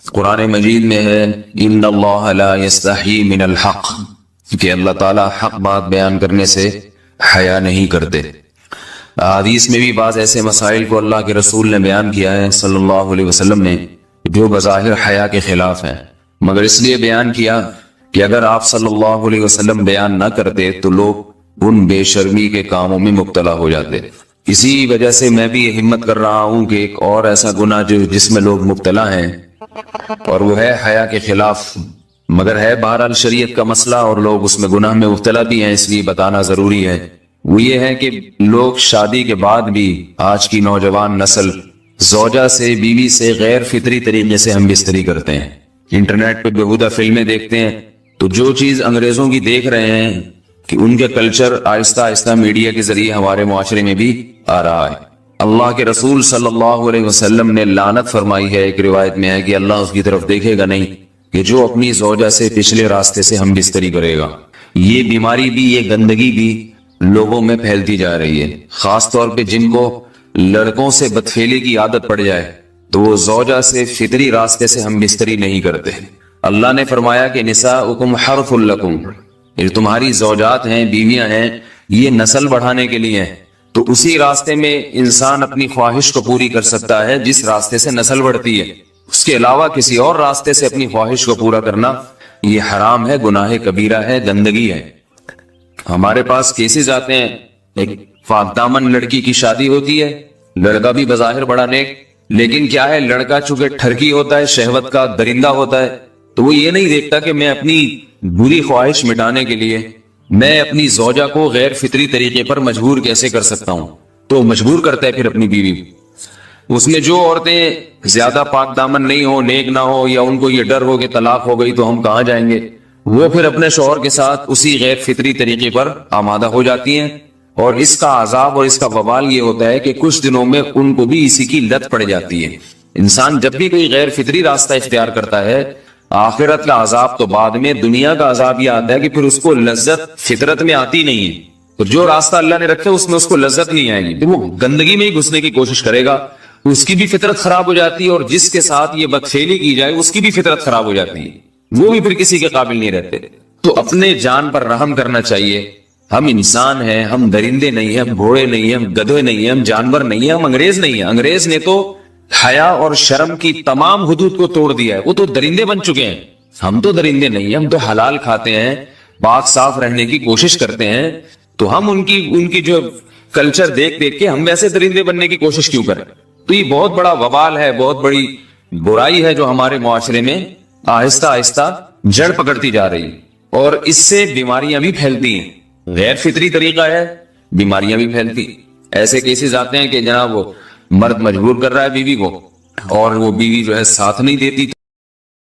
قرآن مجید میں ہے ان اللہ لا یستحی من الحق، کہ اللہ تعالیٰ حق بات بیان کرنے سے حیا نہیں کرتے۔ حدیث میں بھی بعض ایسے مسائل کو اللہ کے رسول نے بیان کیا ہے صلی اللہ علیہ وسلم نے جو بظاہر حیا کے خلاف ہیں، مگر اس لیے بیان کیا کہ اگر آپ صلی اللہ علیہ وسلم بیان نہ کرتے تو لوگ ان بے شرمی کے کاموں میں مبتلا ہو جاتے۔ اسی وجہ سے میں بھی یہ ہمت کر رہا ہوں کہ ایک اور ایسا گناہ جس میں لوگ مبتلا ہیں اور وہ ہے حیا کے خلاف، مگر ہے بہرحال شریعت کا مسئلہ اور لوگ اس میں گناہ میں مبتلا بھی ہیں، اس لیے بتانا ضروری ہے۔ وہ یہ ہے کہ لوگ شادی کے بعد بھی آج کی نوجوان نسل زوجہ سے، بیوی سے غیر فطری طریقے سے ہم بستری کرتے ہیں۔ انٹرنیٹ پہ بیہودہ فلمیں دیکھتے ہیں تو جو چیز انگریزوں کی دیکھ رہے ہیں کہ ان کے کلچر آہستہ آہستہ میڈیا کے ذریعے ہمارے معاشرے میں بھی آ رہا ہے۔ اللہ کے رسول صلی اللہ علیہ وسلم نے لعنت فرمائی ہے، ایک روایت میں ہے کہ اللہ اس کی طرف دیکھے گا نہیں کہ جو اپنی زوجہ سے پچھلے راستے سے ہم بستری کرے گا۔ یہ بیماری بھی، یہ گندگی بھی لوگوں میں پھیلتی جا رہی ہے، خاص طور پہ جن کو لڑکوں سے بدفعلی کی عادت پڑ جائے تو وہ زوجہ سے فطری راستے سے ہم بستری نہیں کرتے۔ اللہ نے فرمایا کہ نساؤکم حرث لکم، یہ تمہاری زوجات ہیں، بیویاں ہیں، یہ نسل بڑھانے کے لیے ہیں، تو اسی راستے میں انسان اپنی خواہش کو پوری کر سکتا ہے جس راستے سے نسل بڑھتی ہے۔ اس کے علاوہ کسی اور راستے سے اپنی خواہش کو پورا کرنا یہ حرام ہے، گناہ کبیرہ ہے، گندگی ہے۔ ہمارے پاس کیسز آتے ہیں، ایک پاک دامن لڑکی کی شادی ہوتی ہے، لڑکا بھی بظاہر بڑا نیک، لیکن کیا ہے، لڑکا چونکہ ٹھرکی ہوتا ہے، شہوت کا درندہ ہوتا ہے، تو وہ یہ نہیں دیکھتا کہ میں اپنی بری خواہش مٹانے کے لیے میں اپنی زوجہ کو غیر فطری طریقے پر مجبور کیسے کر سکتا ہوں، تو مجبور کرتا ہے پھر اپنی بیوی۔ اس میں جو عورتیں زیادہ پاک دامن نہیں ہو، نیک نہ ہو، یا ان کو یہ ڈر ہو کہ طلاق ہو گئی تو ہم کہاں جائیں گے، وہ پھر اپنے شوہر کے ساتھ اسی غیر فطری طریقے پر آمادہ ہو جاتی ہیں، اور اس کا عذاب اور اس کا وبال یہ ہوتا ہے کہ کچھ دنوں میں ان کو بھی اسی کی لت پڑ جاتی ہے۔ انسان جب بھی کوئی غیر فطری راستہ اختیار کرتا ہے، آخرت کا عذاب تو بعد میں، دنیا کا عذاب یہ آتا ہے کہ پھر اس کو لذت فطرت میں آتی نہیں ہے، تو جو راستہ اللہ نے رکھا اس میں اس کو لذت نہیں آئے گی، وہ گندگی میں ہی گھسنے کی کوشش کرے گا، اس کی بھی فطرت خراب ہو جاتی ہے، اور جس کے ساتھ یہ بدفعلی کی جائے اس کی بھی فطرت خراب ہو جاتی ہے، وہ بھی پھر کسی کے قابل نہیں رہتے۔ تو اپنے جان پر رحم کرنا چاہیے۔ ہم انسان ہیں، ہم درندے نہیں ہیں، ہم گھوڑے نہیں ہیں، ہم گدھے نہیں ہیں، ہم جانور نہیں ہیں، ہم انگریز نہیں ہیں۔ انگریز نے تو حیا اور شرم کی تمام حدود کو توڑ دیا ہے، وہ تو درندے بن چکے ہیں۔ ہم تو درندے نہیں ہیں، ہم تو حلال کھاتے ہیں، پاک صاف رہنے کی کوشش کرتے ہیں، تو ہم ان کی جو کلچر دیکھ کے ہم ویسے درندے بننے کی کوشش کیوں کریں؟ تو یہ بہت بڑا وبال ہے، بہت بڑی برائی ہے جو ہمارے معاشرے میں آہستہ آہستہ جڑ پکڑتی جا رہی ہے، اور اس سے بیماریاں بھی پھیلتی ہیں۔ غیر فطری طریقہ ہے، بیماریاں بھی پھیلتی۔ ایسے کیسز آتے ہیں کہ جناب وہ مرد مجبور کر رہا ہے بیوی کو، اور وہ بیوی جو ہے ساتھ نہیں دیتی۔